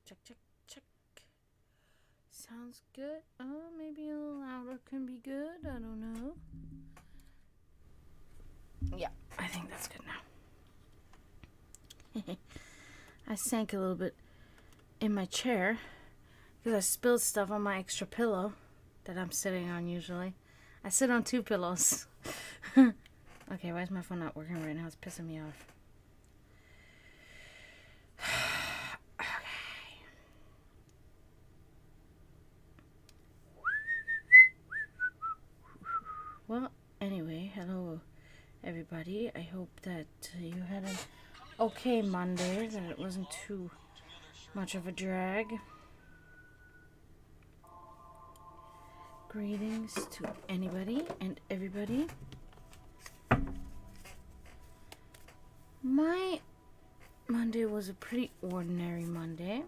Check, check, check. Sounds good. Oh, maybe a little louder can be good. I don't know. Yeah, I think that's good now. I sank a little bit in my chair because I spilled stuff on my extra pillow that I'm sitting on usually. I sit on 2 pillows. Okay, why is my phone not working right now? It's pissing me off. Well, anyway, hello everybody. I hope that you had an okay Monday, that it wasn't too much of a drag. Greetings to anybody and everybody. My Monday was a pretty ordinary Monday.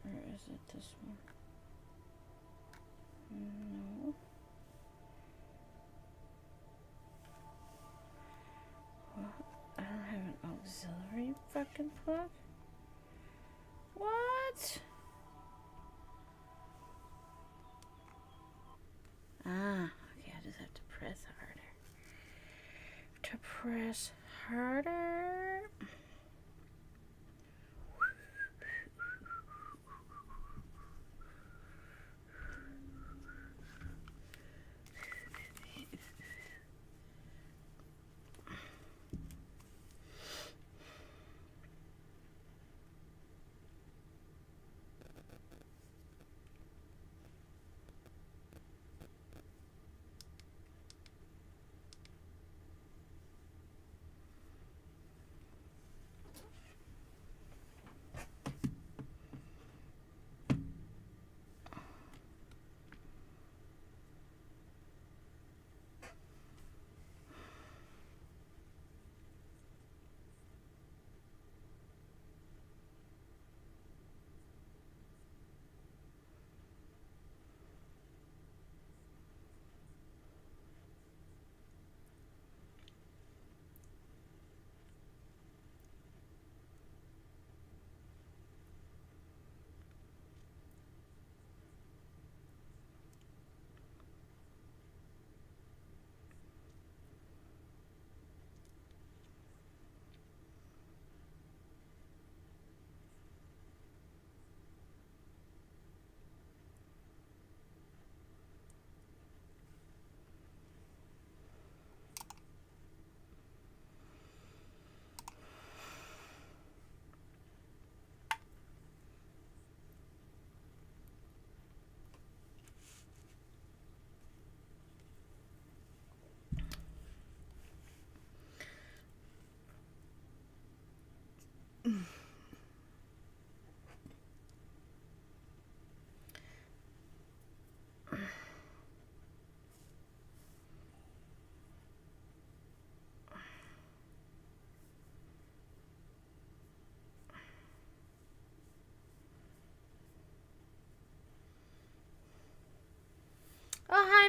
Or is it this one? No. What? I don't have an auxiliary fucking plug? What? Ah, okay, I just have to press harder. To press harder.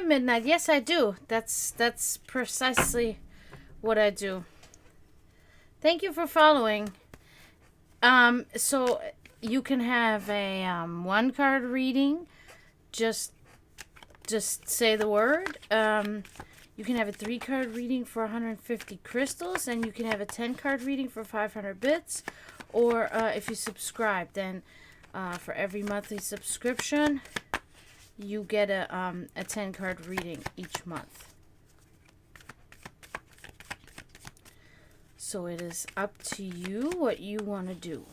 Midnight. Yes, I do. That's precisely what I do. Thank you for following. So you can have a one card reading. Just say the word. You can have a 3-card reading for 150 crystals, and you can have a 10-card reading for 500 bits. Or if you subscribe, then for every monthly subscription, you get a 10-card reading each month. So it is up to you what you want to do.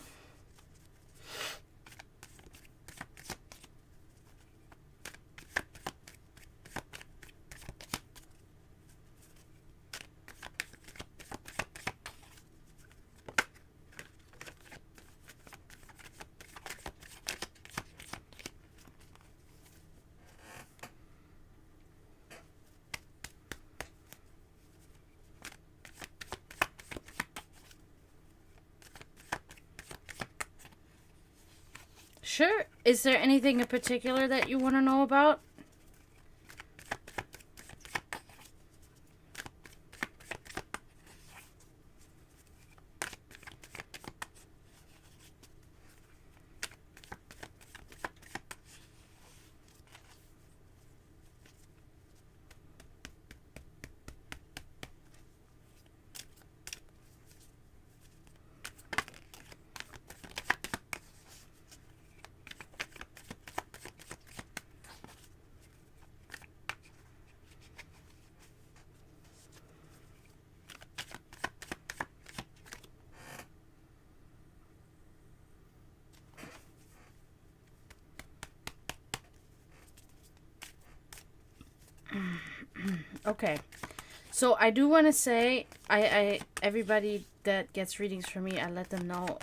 Sure. Is there anything in particular that you want to know about? Okay. So I do want to say, I everybody that gets readings from me, I let them know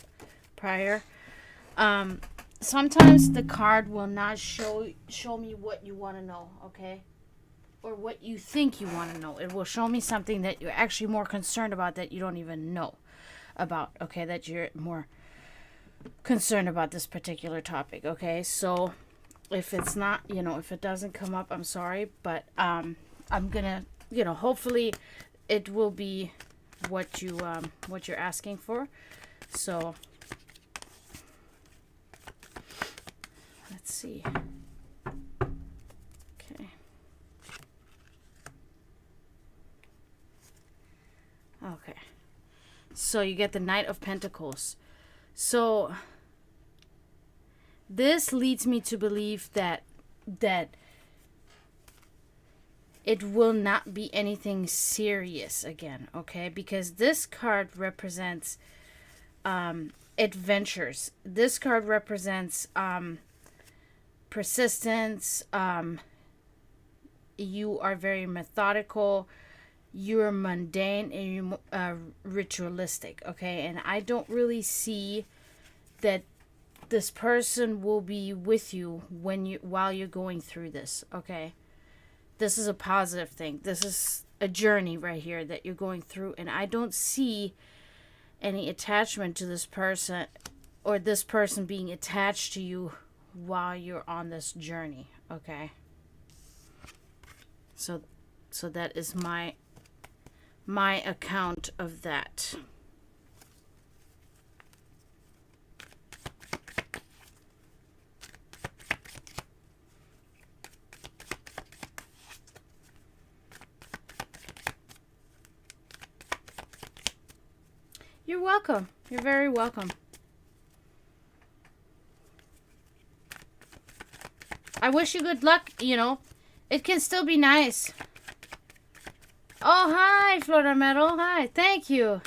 prior. Sometimes the card will not show me what you want to know, okay? Or what you think you want to know. It will show me something that you're actually more concerned about that you don't even know about, okay? That you're more concerned about this particular topic, okay? So if it's not, if it doesn't come up, I'm sorry, but I'm gonna, hopefully it will be what you're asking for. So let's see. Okay. Okay. So you get the Knight of Pentacles. So this leads me to believe that it will not be anything serious again, okay? Because this card represents adventures. This card represents persistence. You are very methodical. You're mundane and you're ritualistic, okay? And I don't really see that this person will be with you while you're going through this, okay? This is a positive thing. This is a journey right here that you're going through, and I don't see any attachment to this person or this person being attached to you while you're on this journey, okay? So that is my account of that. You're welcome. You're very welcome. I wish you good luck, It can still be nice. Oh, hi, Florida Metal. Hi. Thank you.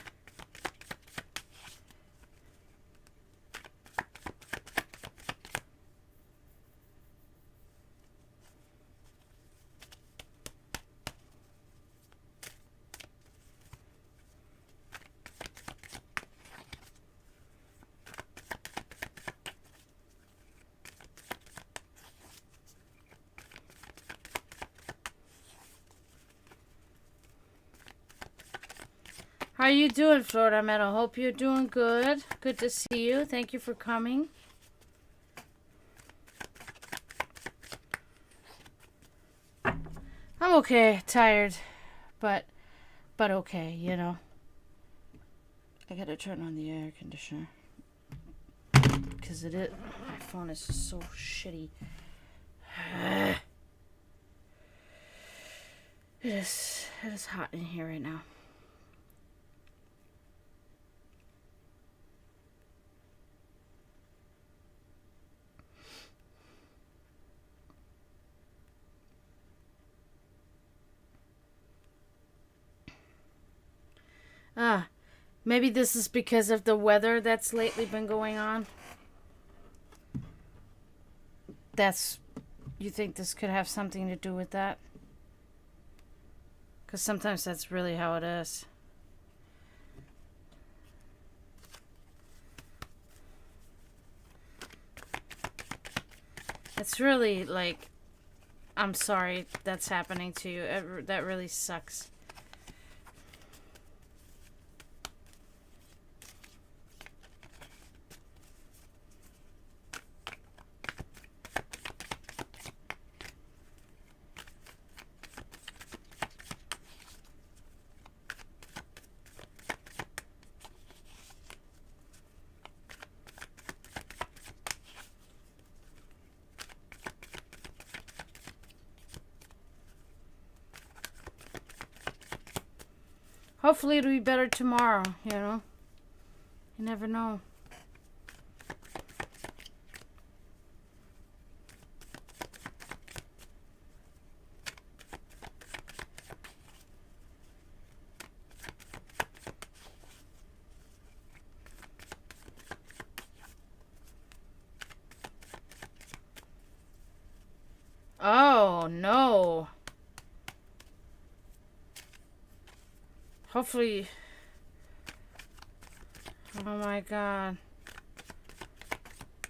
How are you doing, Florida Metal? Hope you're doing good. Good to see you. Thank you for coming. okay, tired, but okay, you know. I gotta turn on the air conditioner because my phone is just so shitty. It is hot in here right now. Maybe this is because of the weather that's lately been going on. You think this could have something to do with that? Because sometimes that's really how it is. It's really like, I'm sorry that's happening to you. That really sucks. Hopefully it'll be better tomorrow, you know? You never know. Oh, no. Hopefully... Oh my god.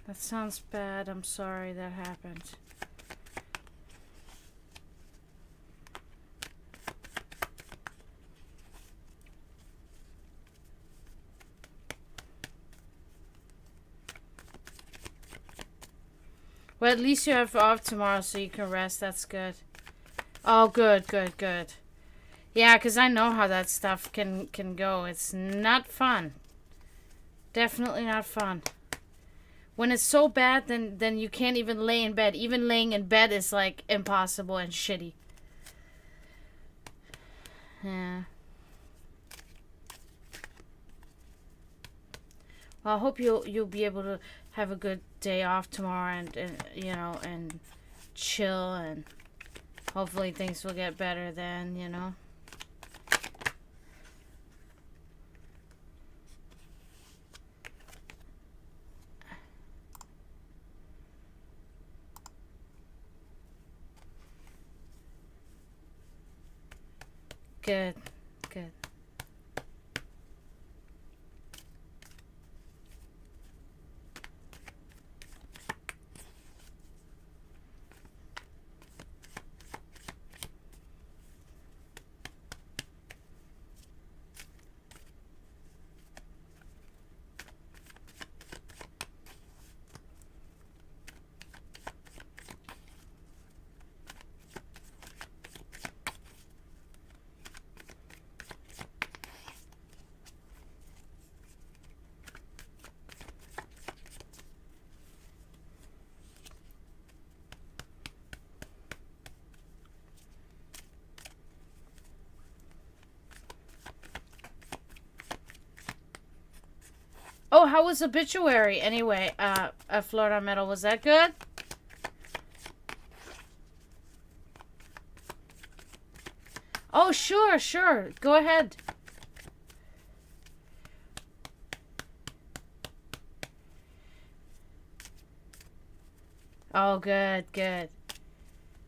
That sounds bad. I'm sorry that happened. Well, at least you have off tomorrow so you can rest. That's good. Oh, good, good, good. Yeah, because I know how that stuff can go. It's not fun. Definitely not fun. When it's so bad, then you can't even lay in bed. Even laying in bed is like impossible and shitty. Yeah. Well, I hope you'll be able to have a good day off tomorrow and you know, and chill, and hopefully things will get better then, you know. Good. Good. Oh, how was Obituary anyway? Florida Metal, was that good? Oh, sure, sure. Go ahead. Oh, good, good.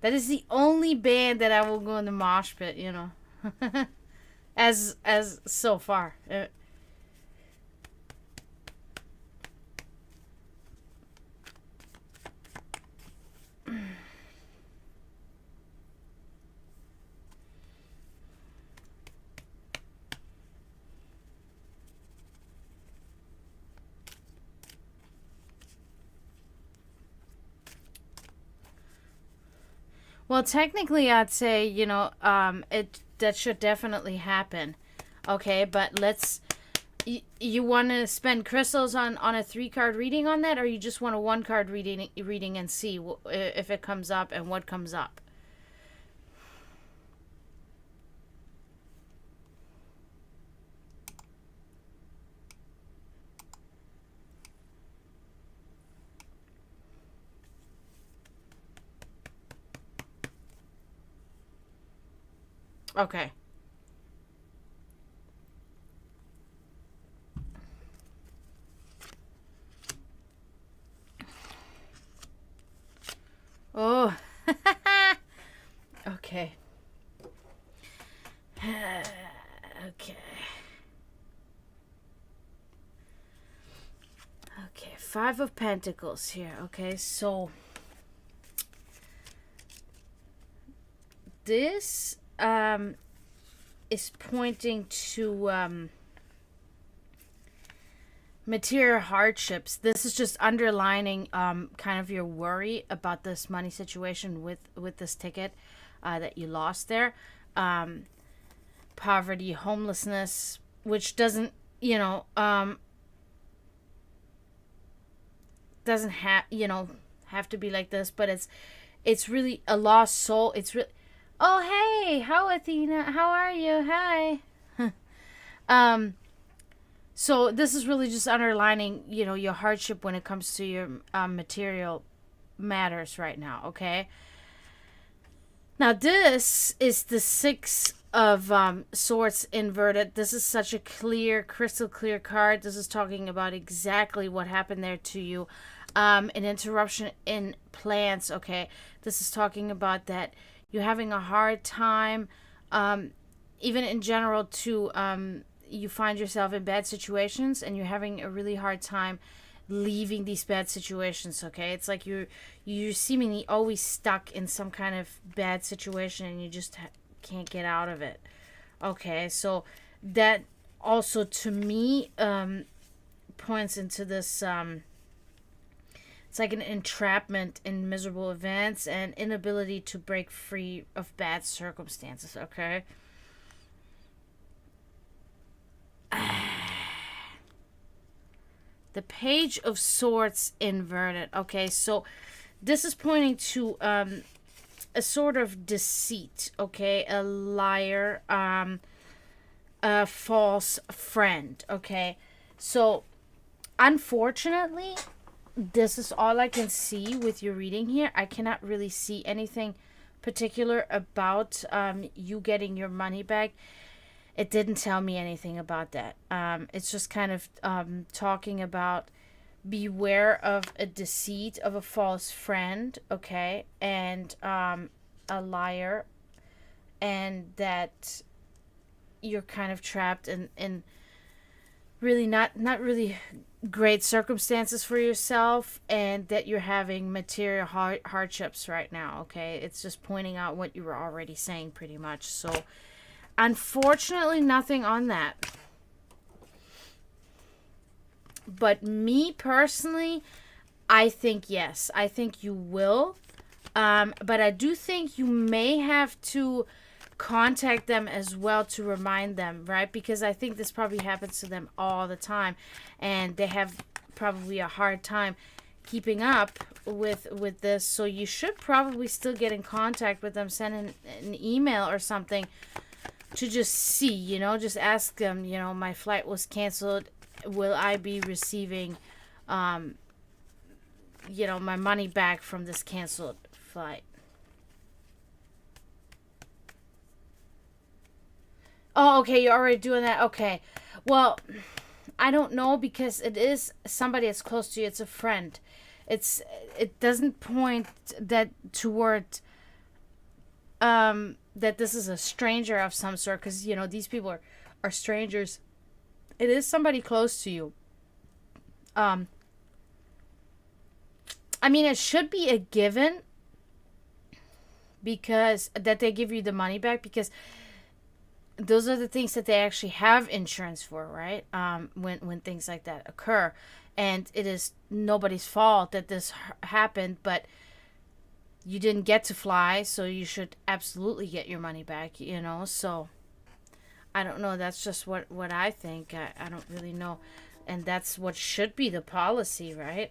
That is the only band that I will go in the mosh pit, you know. as so far. Well, technically, I'd say, that should definitely happen. Okay, but you want to spend crystals on a 3-card reading on that, or you just want a 1-card reading and see if it comes up and what comes up? Okay. Oh. Okay. Okay. Okay, 5 of Pentacles here. Okay, so this is pointing to material hardships. This is just underlining kind of your worry about this money situation with this ticket that you lost there. Poverty, homelessness, which doesn't doesn't have to be like this, but it's really a lost soul. It's really, oh hey, how Athena, how are you? Hi. So this is really just underlining your hardship when it comes to your material matters right now. Okay, now this is the 6 of Swords inverted. This is such a clear, crystal clear card. This is talking about exactly what happened there to you. An interruption in plans. Okay, this is talking about that you're having a hard time, even in general, to you find yourself in bad situations and you're having a really hard time leaving these bad situations. Okay, it's like you're seemingly always stuck in some kind of bad situation and you just can't get out of it. Okay, so that also to me points into this it's like an entrapment in miserable events and inability to break free of bad circumstances. Okay, the Page of Swords inverted. Okay, so this is pointing to a sort of deceit. Okay, a liar, a false friend. Okay, so unfortunately, this is all I can see with your reading here. I cannot really see anything particular about you getting your money back. It didn't tell me anything about that. It's just kind of talking about beware of a deceit, of a false friend, okay, and a liar, and that you're kind of trapped in really not really great circumstances for yourself, and that you're having material hardships right now. Okay, it's just pointing out what you were already saying pretty much. So unfortunately nothing on that, but me personally, I think yes, I think you will, but I do think you may have to contact them as well to remind them, right? Because I think this probably happens to them all the time, and they have probably a hard time keeping up with this. So you should probably still get in contact with them, send an email or something to just see, just ask them, my flight was canceled. Will I be receiving, my money back from this canceled flight? Oh, okay, you're already doing that. Okay. Well, I don't know, because it is somebody that's close to you. It's a friend. It doesn't point that toward that this is a stranger of some sort, because these people are strangers. It is somebody close to you. I mean, it should be a given, because that they give you the money back, because those are the things that they actually have insurance for, right? When things like that occur, and it is nobody's fault that this happened, but you didn't get to fly, so you should absolutely get your money back, So I don't know. That's just what I think. I don't really know. And that's what should be the policy, right?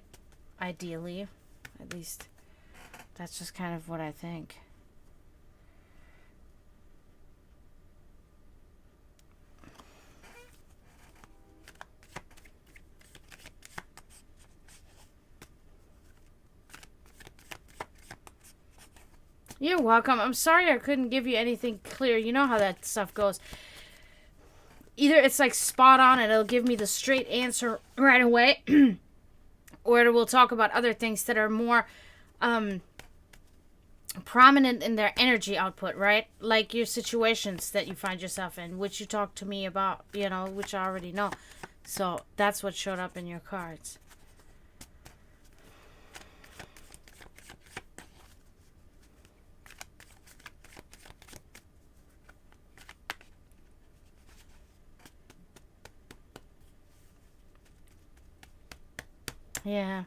Ideally. At least that's just kind of what I think. You're welcome. I'm sorry I couldn't give you anything clear. You know how that stuff goes. Either it's like spot on and it'll give me the straight answer right away, or it will talk about other things that are more prominent in their energy output, right? Like your situations that you find yourself in, which you talk to me about, which I already know. So that's what showed up in your cards. Yeah.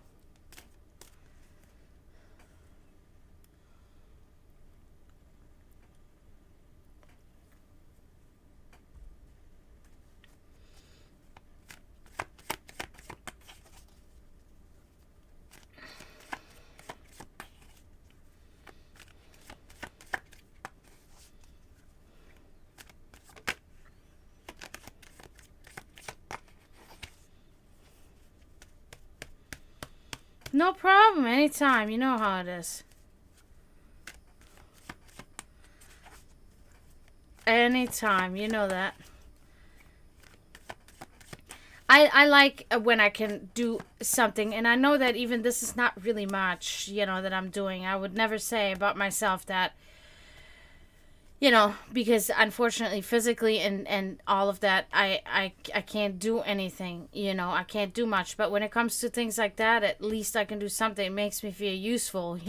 No problem. Anytime. You know how it is. Anytime. You know that. I like when I can do something, and I know that even this is not really much, that I'm doing. I would never say about myself that, because unfortunately physically and all of that, I can't do anything, I can't do much. But when it comes to things like that, at least I can do something. It makes me feel useful,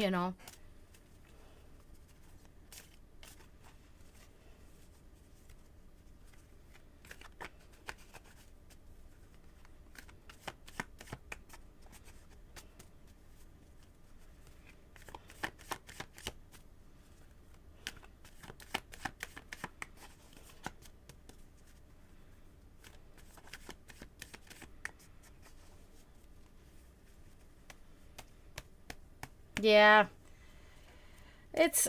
Yeah. It's,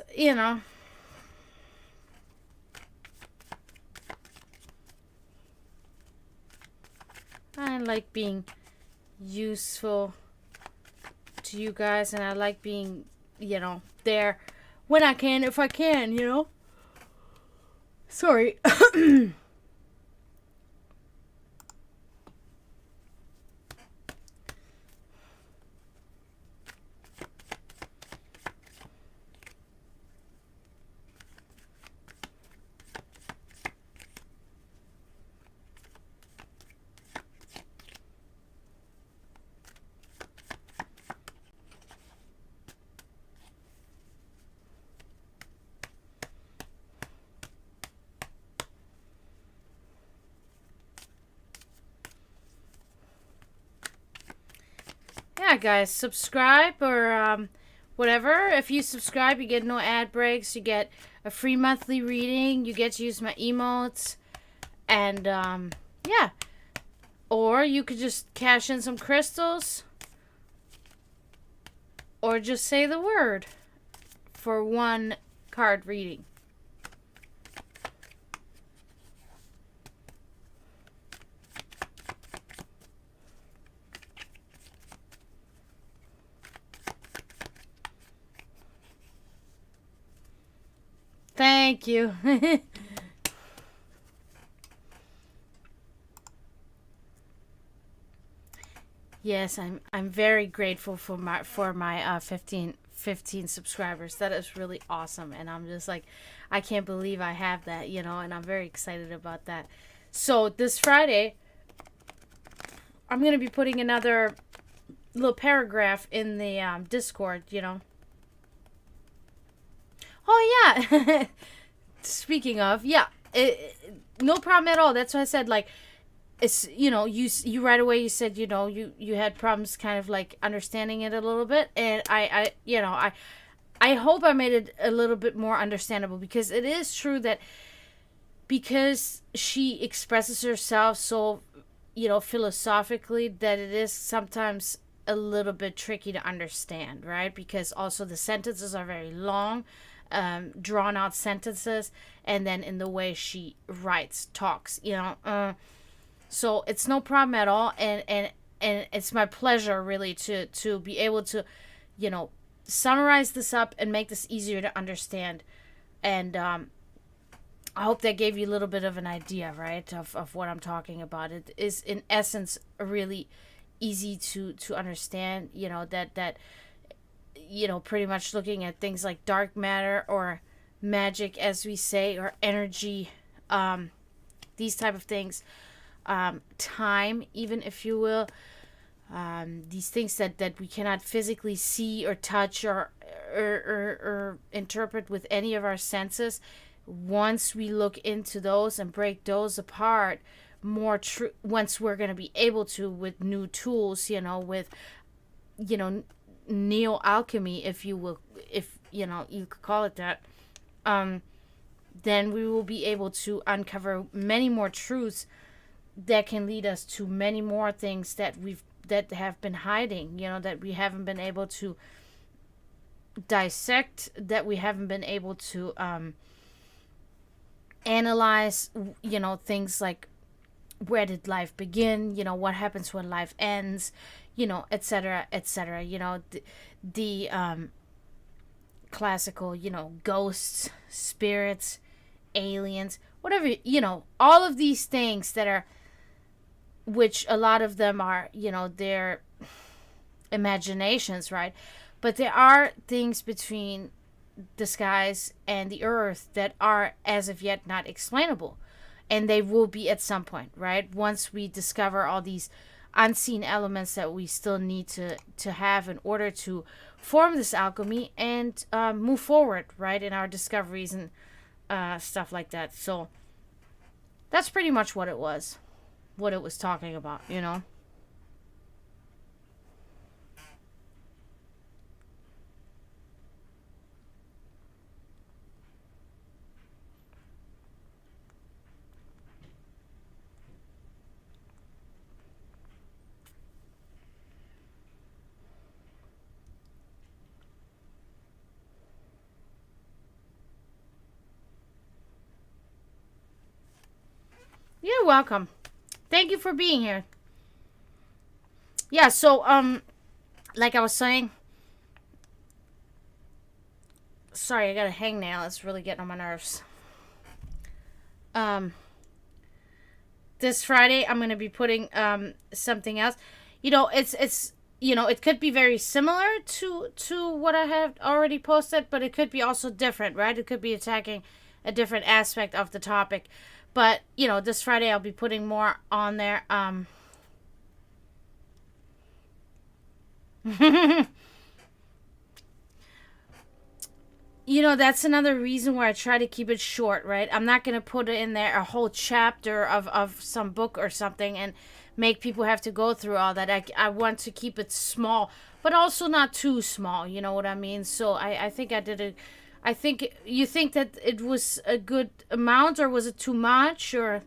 I like being useful to you guys, and I like being, there when I can, if I can. Sorry. Yeah, guys, subscribe or whatever. If you subscribe, you get no ad breaks. You get a free monthly reading. You get to use my emotes. And, yeah. Or you could just cash in some crystals. Or just say the word for one card reading. Thank you. Yes, I'm very grateful for my 15 subscribers. That is really awesome, and I'm just like, I can't believe I have that, and I'm very excited about that. So this Friday, I'm gonna be putting another little paragraph in the Discord. Oh yeah. Speaking of, yeah, no problem at all. That's why I said, like, it's, you right away, you said, you had problems kind of like understanding it a little bit, and I I hope I made it a little bit more understandable, because it is true that because she expresses herself so, philosophically, that it is sometimes a little bit tricky to understand, right? Because also the sentences are very long, drawn out sentences, and then in the way she writes, talks, so it's no problem at all, and it's my pleasure really to be able to, summarize this up and make this easier to understand, and I hope that gave you a little bit of an idea, right, of what I'm talking about. It is, in essence, really easy to understand, that pretty much looking at things like dark matter or magic, as we say, or energy, these type of things, time, even, if you will, these things that we cannot physically see or touch or interpret with any of our senses. Once we look into those and break those apart more true, once we're going to be able to, with new tools, with, neo alchemy, if you will, if you could call it that, then we will be able to uncover many more truths that can lead us to many more things that have been hiding, that we haven't been able to dissect, that we haven't been able to analyze, things like, where did life begin, what happens when life ends, etc., etc., the classical, ghosts, spirits, aliens, whatever, all of these things that are, which a lot of them are, their imaginations, right? But there are things between the skies and the earth that are, as of yet, not explainable, and they will be at some point, right? Once we discover all these unseen elements that we still need to have in order to form this alchemy and move forward, right, in our discoveries and stuff like that. So that's pretty much what it was talking about, You're welcome. Thank you for being here. Yeah, so like I was saying, sorry, I got a hangnail. It's really getting on my nerves. This Friday I'm going to be putting something else. It's it could be very similar to what I have already posted, but it could be also different, right? It could be attacking a different aspect of the topic. But, this Friday I'll be putting more on there. That's another reason why I try to keep it short, right? I'm not going to put in there a whole chapter of some book or something and make people have to go through all that. I want to keep it small, but also not too small, you know what I mean? So I think I did it. I think, you think that it was a good amount, or was it too much, or...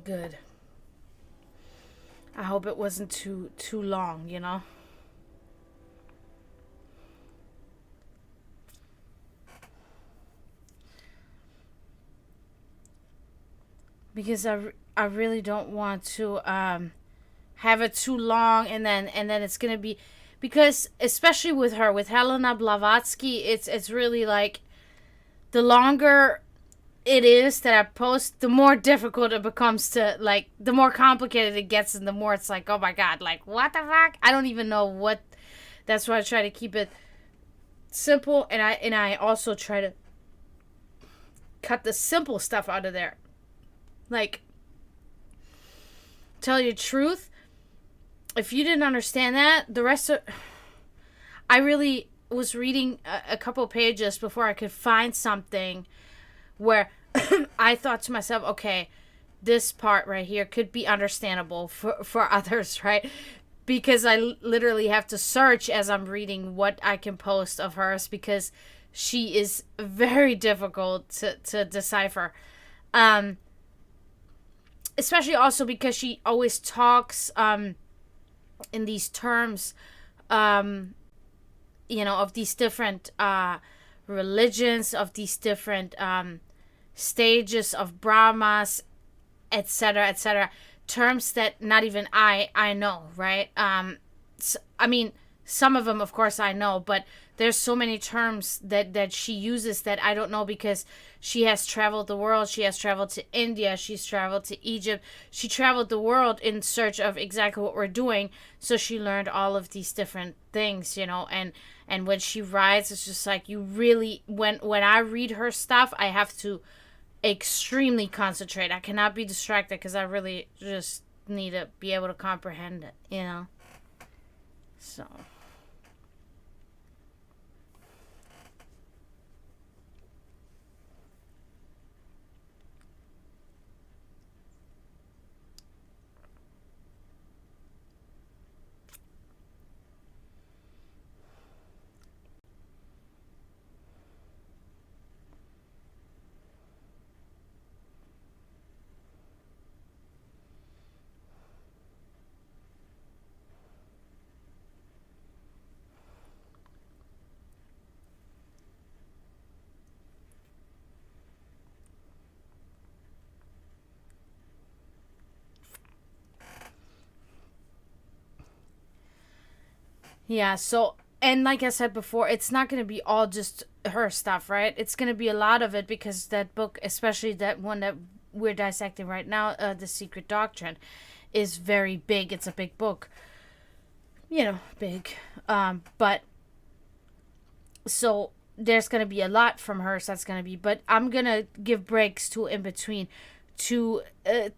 Good. I hope it wasn't too long, Because I really don't want to have it too long, and then it's gonna be, because especially with her, with Helena Blavatsky, it's really like, the longer it is that I post, the more difficult it becomes to, like, the more complicated it gets, and the more it's like, oh my god, like, what the fuck? I don't even know what. That's why I try to keep it simple, and I also try to cut the simple stuff out of there, Like, tell you the truth, if you didn't understand that, the rest of... I really was reading a couple pages before I could find something where I thought to myself, okay, this part right here could be understandable for others, right? Because I literally have to search as I'm reading what I can post of hers, because she is very difficult to decipher. Especially also because she always talks in these terms, of these different religions, of these different stages of Brahmas, etc., etc. Terms that not even I know, right? I mean, some of them, of course, I know, but there's so many terms that she uses that I don't know, because she has traveled the world. She has traveled to India. She's traveled to Egypt. She traveled the world in search of exactly what we're doing. So she learned all of these different things, and when she writes, it's just like, you really, when I read her stuff, I have to extremely concentrate. I cannot be distracted, because I really just need to be able to comprehend it, So... Yeah, so, and like I said before, it's not going to be all just her stuff, right? It's going to be a lot of it, because that book, especially that one that we're dissecting right now, The Secret Doctrine, is very big. It's a big book. Big. But, so, there's going to be a lot from her, so that's going to be, but I'm going to give breaks to in between to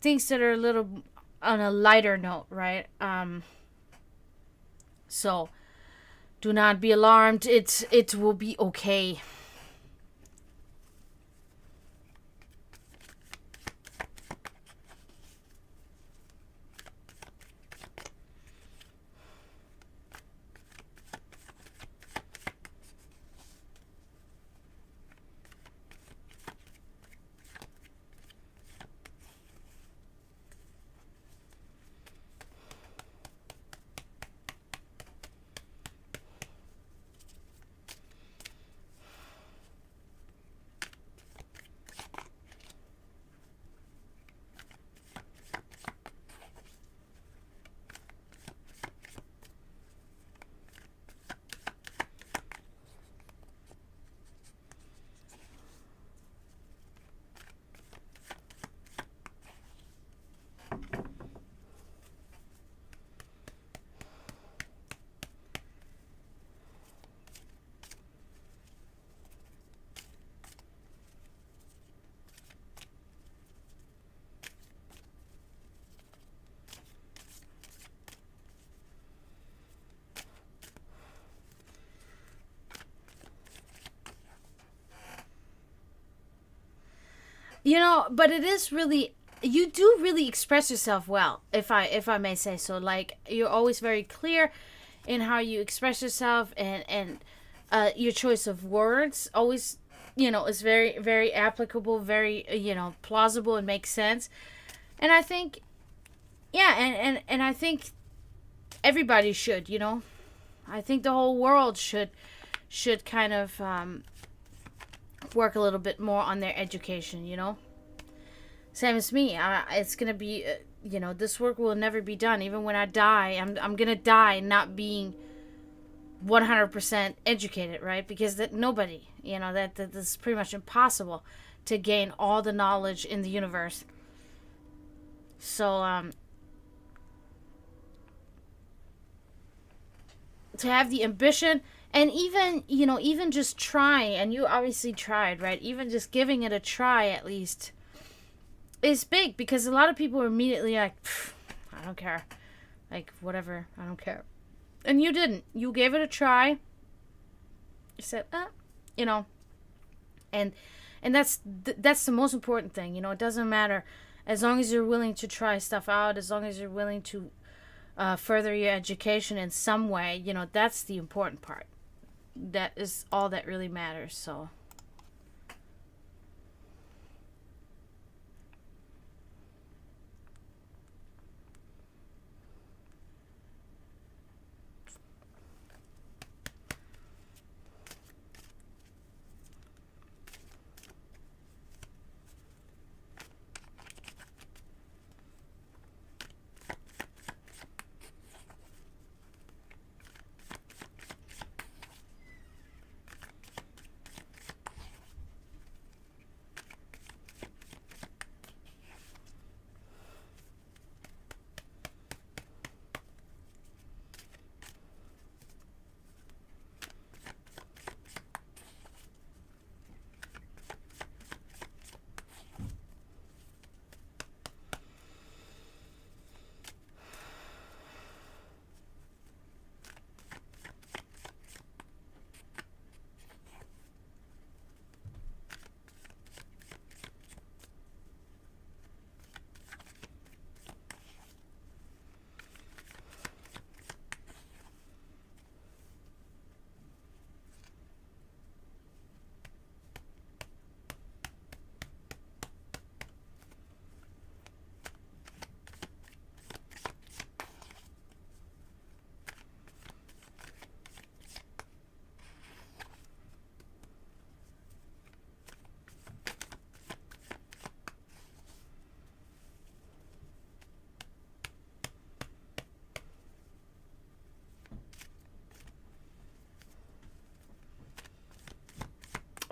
things that are a little on a lighter note, right? So, do not be alarmed. It will be okay. But it is really, you do really express yourself well, if I may say so. Like, you're always very clear in how you express yourself, and your choice of words always, is very, very applicable, very, plausible, and makes sense. And I think, yeah, and I think everybody should, I think the whole world should kind of work a little bit more on their education, Same as me. It's going to be, this work will never be done. Even when I die, I'm going to die not being 100% educated, right? Because nobody, that's pretty much impossible to gain all the knowledge in the universe. So, to have the ambition, and even just try, and you obviously tried, right? Even just giving it a try, at least, is big because a lot of people are immediately like, I don't care. Like, whatever, I don't care. And you didn't. You gave it a try. You said, you know, and that's the most important thing. You know, it doesn't matter as long as you're willing to try stuff out, as long as you're willing to further your education in some way. You know, that's the important part. That is all that really matters. So.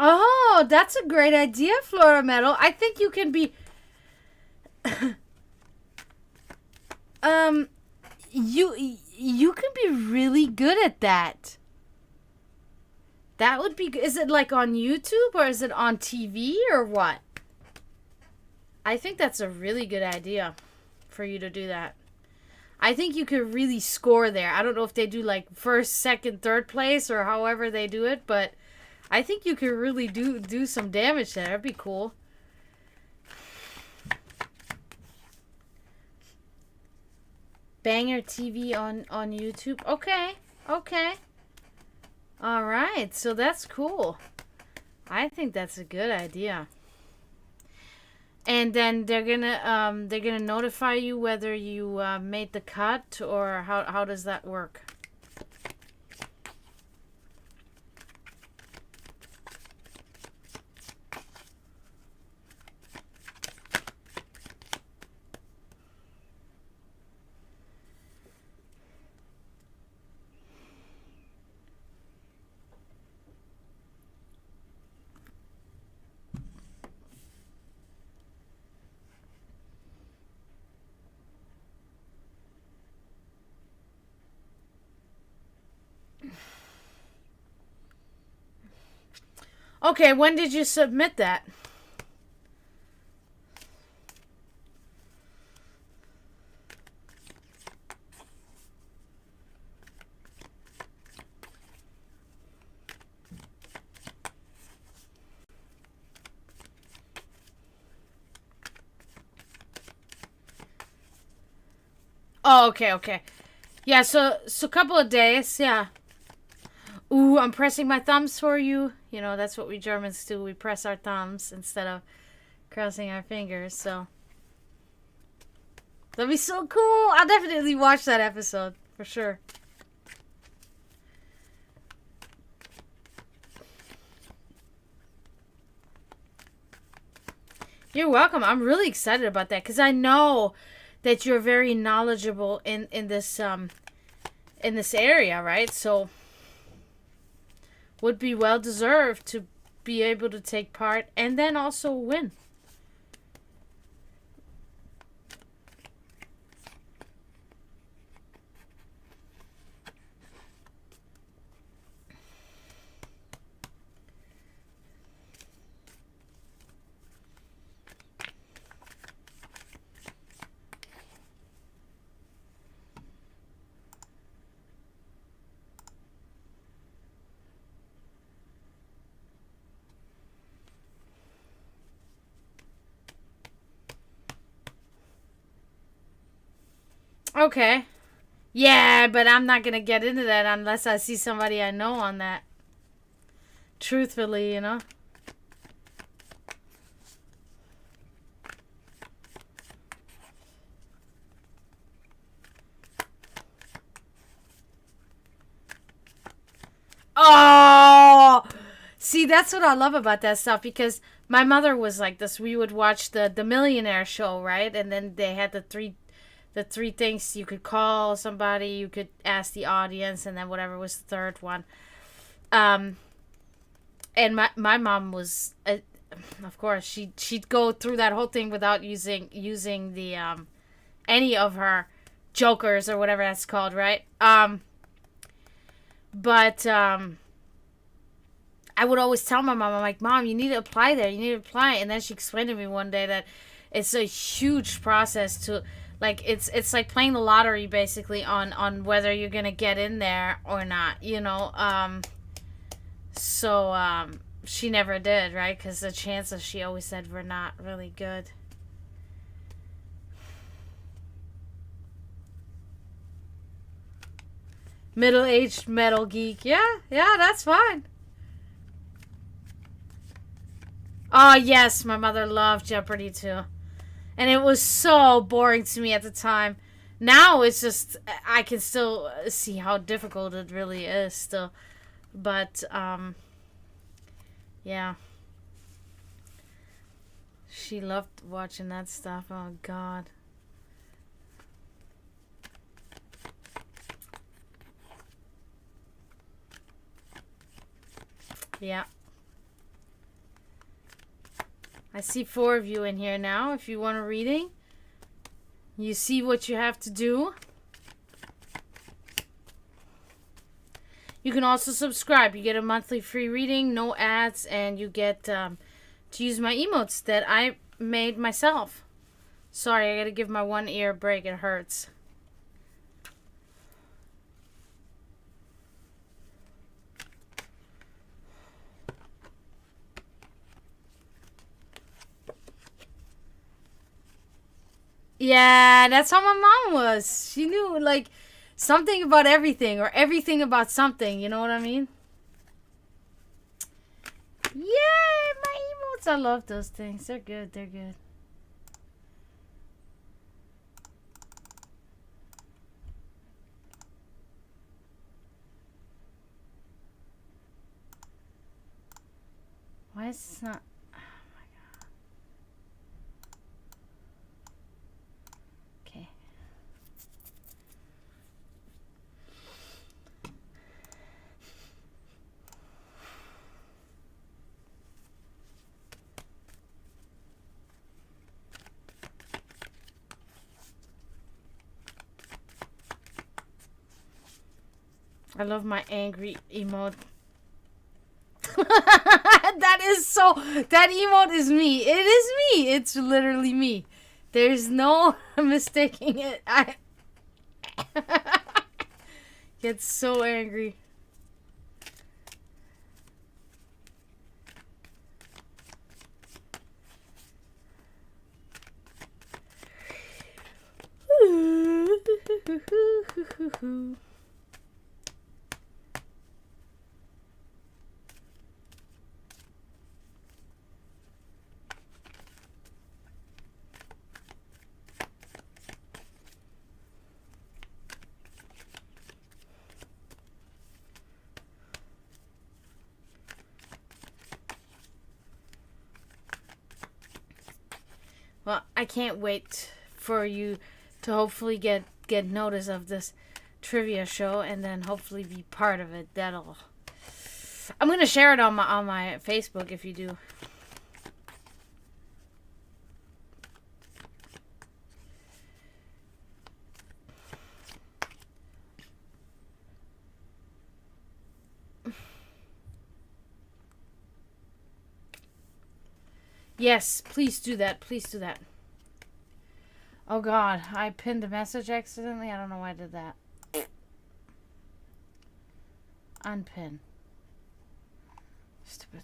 Oh, that's a great idea, Flora Metal. I think you can be you can be really good at that. That would be good. Is it like on YouTube or is it on TV or what? I think that's a really good idea for you to do that. I think you could really score there. I don't know if they do like first, second, third place or however they do it, but I think you could really do some damage there. That'd be cool. Banger TV on YouTube. Okay. Okay. All right. So that's cool. I think that's a good idea. And then they're gonna notify you whether you made the cut, or how does that work? Okay, when did you submit that? Oh, okay, okay. Yeah, so a couple of days, yeah. Ooh, I'm pressing my thumbs for you. You know, that's what we Germans do. We press our thumbs instead of crossing our fingers, so. That'd be so cool. I'll definitely watch that episode, for sure. You're welcome. I'm really excited about that because I know that you're very knowledgeable in this area, right? So would be well deserved to be able to take part and then also win. Okay. Yeah, but I'm not going to get into that unless I see somebody I know on that. Truthfully, you know? Oh! See, that's what I love about that stuff, because my mother was like this. We would watch the Millionaire Show, right? And then they had the three things you could call somebody, you could ask the audience, and then whatever was the third one. And my mom was, of course, she'd go through that whole thing without using the any of her jokers or whatever that's called, right? But I would always tell my mom, I'm like, Mom, you need to apply there. You need to apply. And then she explained to me one day that it's a huge process to, like, it's like playing the lottery, basically, on whether you're going to get in there or not, you know. So she never did, right? Because the chances, she always said, were not really good. Middle-aged metal geek. Yeah, that's fine. Oh, yes, my mother loved Jeopardy, too. And it was so boring to me at the time. Now it's just, I can still see how difficult it really is still. But, yeah. She loved watching that stuff. Oh, God. Yeah. I see 4 of you in here now. If you want a reading, you see what you have to do. You can also subscribe. You get a monthly free reading, no ads, and you get to use my emotes that I made myself. Sorry, I gotta give my one ear a break. It hurts. Yeah, that's how my mom was. She knew, like, something about everything, or everything about something. You know what I mean? Yeah, my emotes. I love those things. They're good. They're good. Why is this not... Oh, my God. Okay. I love my angry emote. That emote is me. It is me. It's literally me. There's no mistaking it. I get so angry. Well, I can't wait for you to hopefully get notice of this trivia show, and then hopefully be part of it. I'm gonna share it on my Facebook if you do. Yes, please do that. Please do that. Oh, God. I pinned a message accidentally. I don't know why I did that. Unpin. Stupid.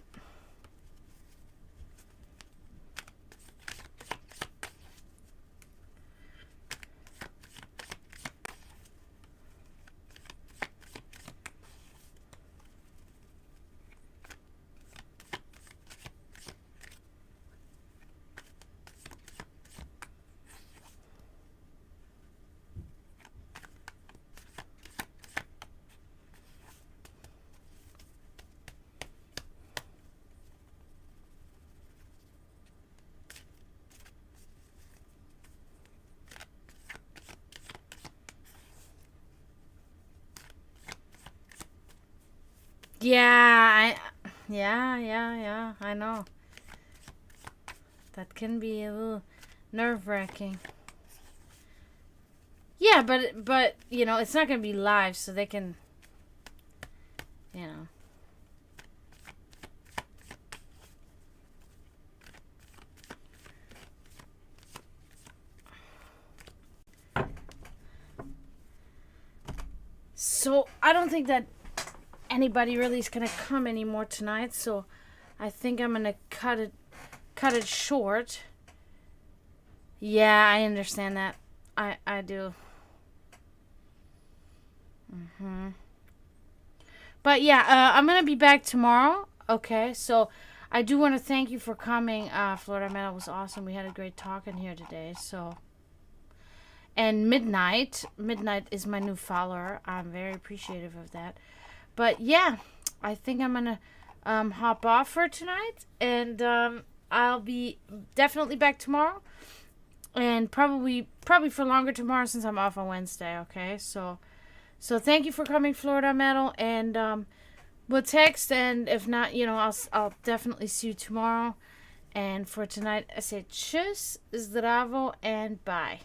Yeah, yeah, I know. That can be a little nerve-wracking. Yeah, but you know, it's not gonna be live, so they can, you know. So I don't think that anybody really is gonna come anymore tonight. So I think I'm gonna cut it short. Yeah, I understand that. I do. But yeah, I'm gonna be back tomorrow. Okay, so I do want to thank you for coming, Florida Man. It was awesome. We had a great talk in here today. So, and Midnight is my new follower. I'm very appreciative of that. But yeah, I think I'm gonna hop off for tonight, and I'll be definitely back tomorrow, and probably for longer tomorrow since I'm off on Wednesday. Okay, so thank you for coming, Florida Metal, and we'll text, and if not, you know, I'll definitely see you tomorrow. And for tonight, I say tschüss, zdravo, and bye.